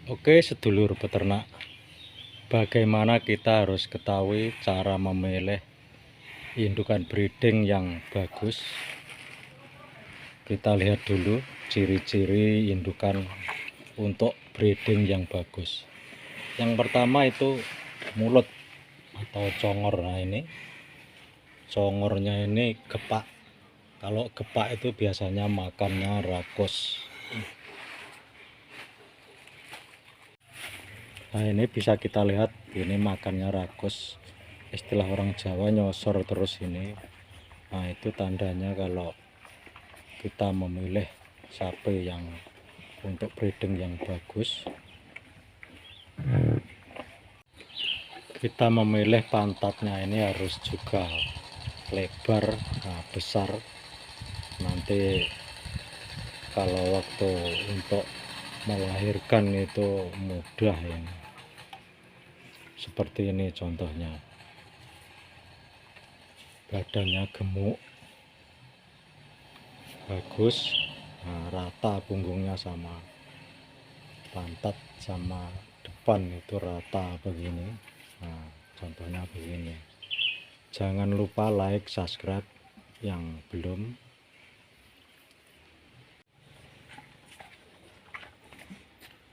Oke, sedulur peternak, bagaimana kita harus ketahui cara memilih indukan breeding yang bagus? Kita lihat dulu ciri-ciri indukan untuk breeding yang bagus. Yang pertama itu mulut atau congor. Nah, ini congornya ini gepak. Kalau gepak itu biasanya makannya rakus. Nah, ini bisa kita lihat, ini makannya rakus. Istilah orang Jawa nyosor terus ini. Nah, itu tandanya kalau kita memilih sapi yang untuk breeding yang bagus. Kita memilih pantatnya ini harus juga lebar, besar. Nanti kalau waktu untuk melahirkan itu mudah ini. Seperti ini contohnya. Badannya gemuk, bagus, rata punggungnya sama pantat sama depan itu rata begini. Nah, contohnya begini. Jangan lupa like, subscribe yang belum.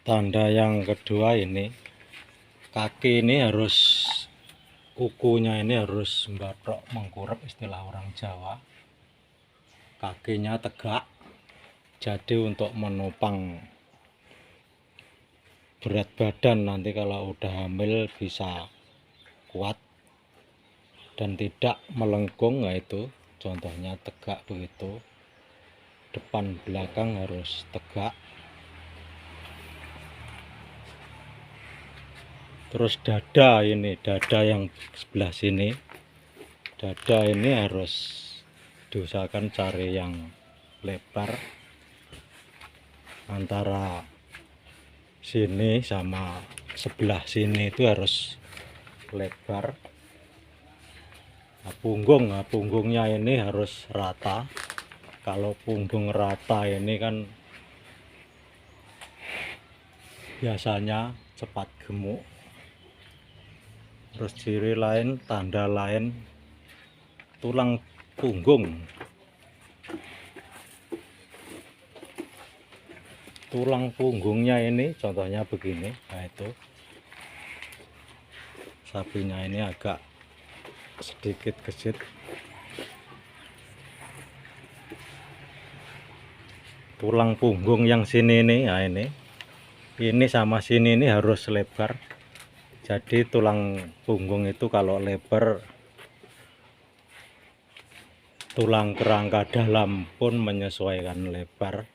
Tanda yang kedua ini, kaki ini harus, kukunya ini harus batrok mengkurep, istilah orang Jawa. Kakinya tegak, jadi untuk menopang berat badan nanti kalau udah hamil bisa kuat dan tidak melengkung. Yaitu contohnya tegak begitu, depan belakang harus tegak. Terus dada ini, dada yang sebelah sini, dada ini harus diusahakan cari yang lebar, antara sini sama sebelah sini itu harus lebar. Punggungnya ini harus rata. Kalau punggung rata ini kan biasanya cepat gemuk. Terus ciri lain, tanda lain, tulang punggung. Tulang punggungnya ini contohnya begini. Nah, itu sapinya ini agak sedikit gesit. Tulang punggung yang sini ini, nah ini sama sini ini harus lebar. Jadi tulang punggung itu kalau lebar, tulang kerangka dalam pun menyesuaikan lebar.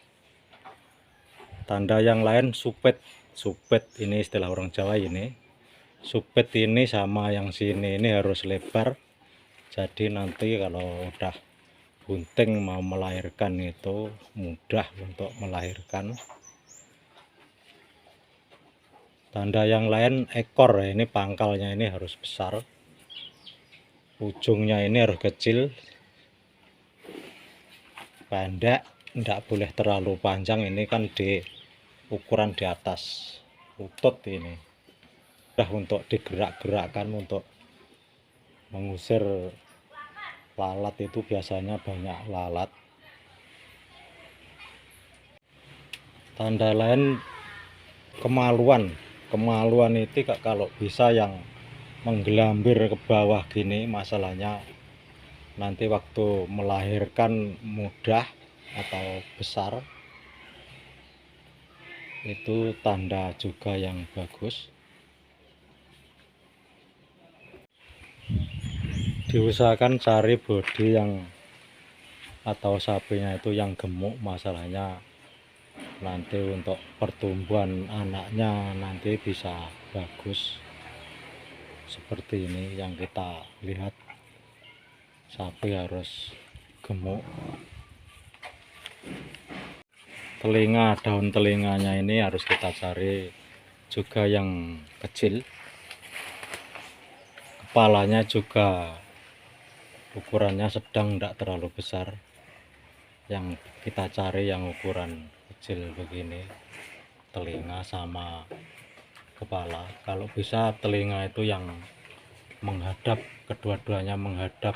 Tanda yang lain supet. Supet ini istilah orang Jawa ini. Supet ini sama yang sini ini harus lebar. Jadi nanti kalau udah bunting mau melahirkan itu mudah untuk melahirkan. Tanda yang lain ekor, ini pangkalnya ini harus besar. Ujungnya ini harus kecil, pendek, tidak boleh terlalu panjang. Ini kan di ukuran di atas lutut ini. Udah untuk digerak-gerakkan untuk mengusir lalat, itu biasanya banyak lalat. Tanda lain kemaluan itu kalau bisa yang menggelambir ke bawah gini, masalahnya nanti waktu melahirkan mudah atau besar. Itu tanda juga yang bagus. Diusahakan cari bodi yang atau sapinya itu yang gemuk, masalahnya nanti untuk pertumbuhan anaknya nanti bisa bagus. Seperti ini yang kita lihat, sapi harus gemuk. Telinga, daun telinganya ini harus kita cari juga yang kecil. Kepalanya juga ukurannya sedang, tidak terlalu besar. Yang kita cari yang ukuran kecil begini. telinga sama kepala. Kalau bisa telinga itu yang menghadap, kedua-duanya menghadap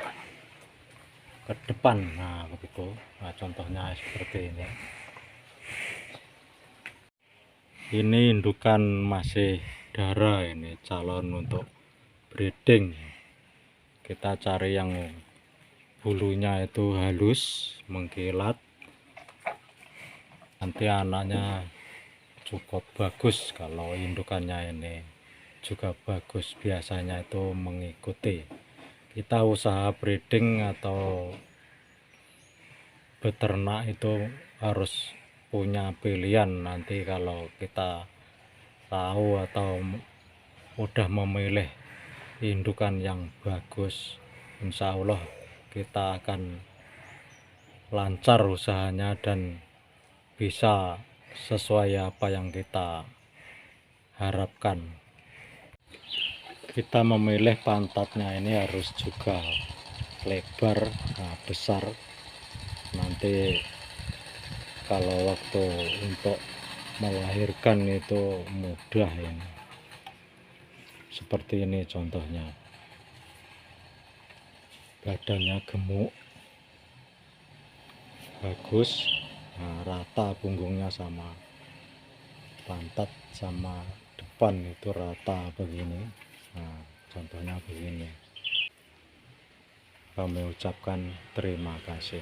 ke depan. Nah begitu. Nah contohnya seperti ini indukan masih darah, ini calon untuk breeding. Kita cari yang bulunya itu halus, mengkilat, nanti anaknya cukup bagus. Kalau indukannya ini juga bagus, biasanya itu mengikuti. Kita usaha breeding atau beternak itu harus punya pilihan. Nanti kalau kita tahu atau udah memilih indukan yang bagus, insya Allah kita akan lancar usahanya dan bisa sesuai apa yang kita harapkan. Kita memilih pantatnya ini harus juga lebar, besar. Nanti kalau waktu untuk melahirkan itu mudah ini. Seperti ini contohnya. Badannya gemuk, bagus, rata punggungnya sama pantat sama depan itu rata begini. Nah, contohnya begini. Kami ucapkan terima kasih.